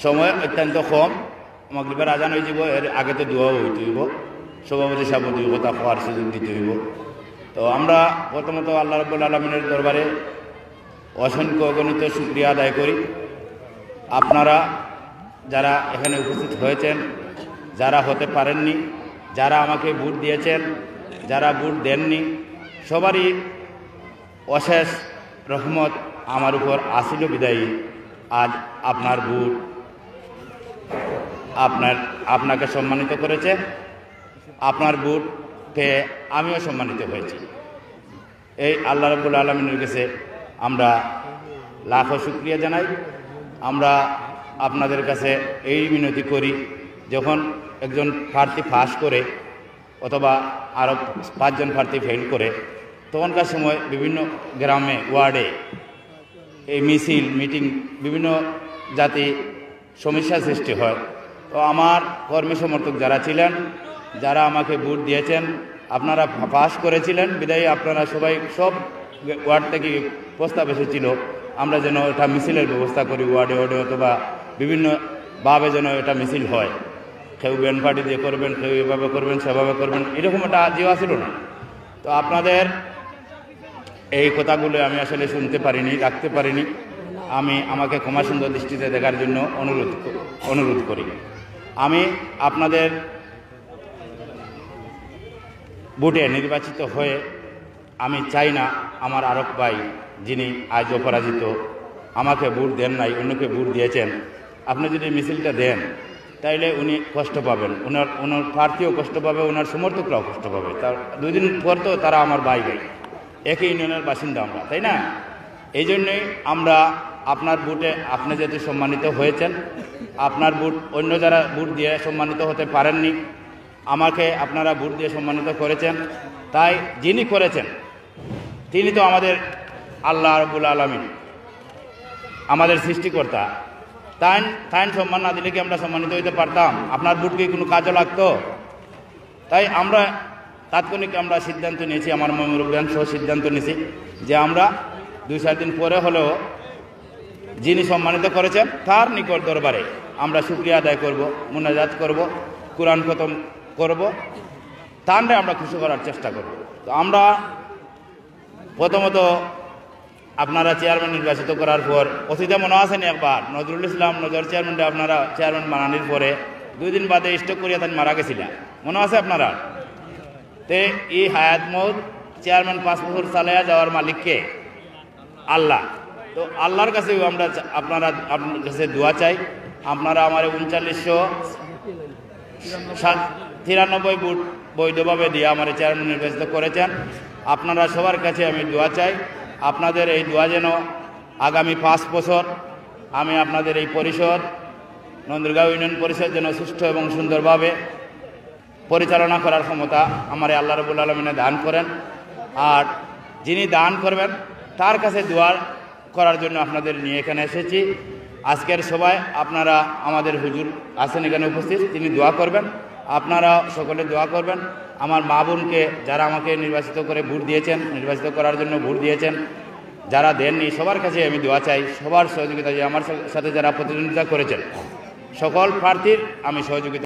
সময় অত্যন্ত কম, মাগরিবের আজান হয়ে যাব, এর আগে তো দোয়াও হইতে হইব, সভাপতি সাহেব কথা হওয়ার সুযোগ দিতে হইব। তো আমরা প্রথমত আল্লাহ রাব্বুল আলামিনের দরবারে অসংখ্য অগণিত শুকরিয়া আদায় করি। আপনারা যারা এখানে উপস্থিত হয়েছেন, যারা হতে পারেননি, যারা আমাকে ভোট দিয়েছেন, যারা ভোট দেননি, সবারই অশেষ রহমত আমার উপর আসিল বিদায়ী আজ আপনার ভোট আপনাকে সম্মানিত করেছে। আপনার ভোট পেয়ে আমিও সম্মানিত হয়েছি। এই আল্লাহ রাব্বুল আলামিনের কাছে আমরা লাখো শুকরিয়া জানাই। আমরা আপনাদের কাছে এই মিনতি করি, যখন একজন প্রার্থী পাস করে অথবা আরও 5 জন প্রার্থী ফেল করে, তখনকার সময় বিভিন্ন গ্রামে ওয়ার্ডে এই মিছিল মিটিং বিভিন্ন জাতি সমস্যার সৃষ্টি হয়। তো আমার কর্মী সমর্থক যারা ছিলেন, যারা আমাকে ভোট দিয়েছেন, আপনারা পাস করেছিলেন বিদায়ী আপনারা সবাই সব ওয়ার্ড থেকে প্রস্তাব এসেছিল আমরা যেন এটা মিছিলের ব্যবস্থা করি, ওয়ার্ডে ওয়ার্ডে অথবা বিভিন্নভাবে যেন এটা মিছিল হয়। কেউ ব্যান্ড পার্টি দিয়ে করবেন, কেউ এভাবে করবেন, সেভাবে করবেন, এরকম একটা জিওয়া ছিল না। তো আপনাদের এই কথাগুলো আমি আসলে শুনতে পারিনি, রাখতে পারিনি। আমি আমাকে ক্ষমা সুন্দর দৃষ্টিতে দেখার জন্য অনুরোধ করি। আমি আপনাদের ভোটে নির্বাচিত হয়ে আমি চাই না আমার আরক ভাই যিনি আজ অপরাজিত, আমাকে ভোট দেন নাই, অন্যকে ভোট দিয়েছেন, আপনি যদি মিছিলটা দেন তাইলে উনি কষ্ট পাবেন, ওনার প্রার্থীও কষ্ট পাবে, ওনার সমর্থকরাও কষ্ট পাবে। তার 2 দিন পর তো তারা আমার ভাই একই ইউনিয়নের বাসিন্দা আমরা, তাই না? এই জন্যই আমরা আপনার ভোটে আপনি যেহেতু সম্মানিত হয়েছেন, আপনার ভোট অন্য যারা ভোট দিয়ে সম্মানিত হতে পারেননি, আমাকে আপনারা ভোট দিয়ে সম্মানিত করেছেন। তাই যিনি করেছেন তিনি তো আমাদের আল্লাহ রাব্বুল আলামিন, আমাদের সৃষ্টিকর্তা। তাই সম্মান না দিলে কি আমরা সম্মানিত হইতে পারতাম? আপনার ভোট কি কোনো কাজও লাগতো? তাই আমরা তাৎক্ষণিক আমরা সিদ্ধান্ত নিয়েছি, আমার মুরব্বিয়ান সহ সিদ্ধান্ত নিয়েছি যে আমরা 2-4 দিন পরে হলেও যিনি সম্মানিত করেছেন তার নিকট দরবারে আমরা শুকরিয়া আদায় করব, মুনাজাত করব, কোরআন খতম করব, তাহলে আমরা খুশি করার চেষ্টা করব। তো আমরা প্রথমত আপনারা চেয়ারম্যান নির্বাচিত করার পর অতীতে মনে আছেন একবার নজরুল ইসলাম নজর চেয়ারম্যানটা আপনারা চেয়ারম্যান বানানোর পরে 2 দিন বাদে স্ট্রোক করিয়া তাই মারা গেছিলেন, মনে আছে আপনারা? তে এই হায়াত মৌত চেয়ারম্যান 5 বছর চালাইয়া যাওয়ার মালিককে আল্লাহ। তো আল্লাহর কাছেও আমরা আপনার কাছে দোয়া চাই। আপনারা আমার 3993 ভোট বৈধভাবে দিয়ে আমার চেয়ারম্যান নির্বাচিত করেছেন। আপনারা সবার কাছে আমি দোয়া চাই, আপনাদের এই দোয়া যেন আগামী 5 বছর আমি আপনাদের এই পরিষদ নন্দরগাঁও ইউনিয়ন পরিষদ যেন সুষ্ঠু এবং সুন্দরভাবে পরিচালনা করার ক্ষমতা আমার আল্লাহ রাব্বুল আলামিন দান করেন। আর যিনি দান করবেন তার কাছে দোয়া করার জন্য আপনাদের নিয়ে এখানে এসেছি। আজকের সবাই আপনারা আমাদের হুজুর আছেন এখানে উপস্থিত, তিনি দোয়া করবেন, আপনারা সকলে দোয়া করবেন। আমার মা বোনকে যারা আমাকে নির্বাচিত করে ভোট দিয়েছেন, নির্বাচিত করার জন্য ভোট দিয়েছেন, যারা দেননি সবার কাছে আমি দোয়া চাই, সবার সহযোগিতা, যে আমার সাথে যারা প্রতিদ্বন্দ্বিতা করেছেন সকল প্রার্থীর আমি সহযোগিতা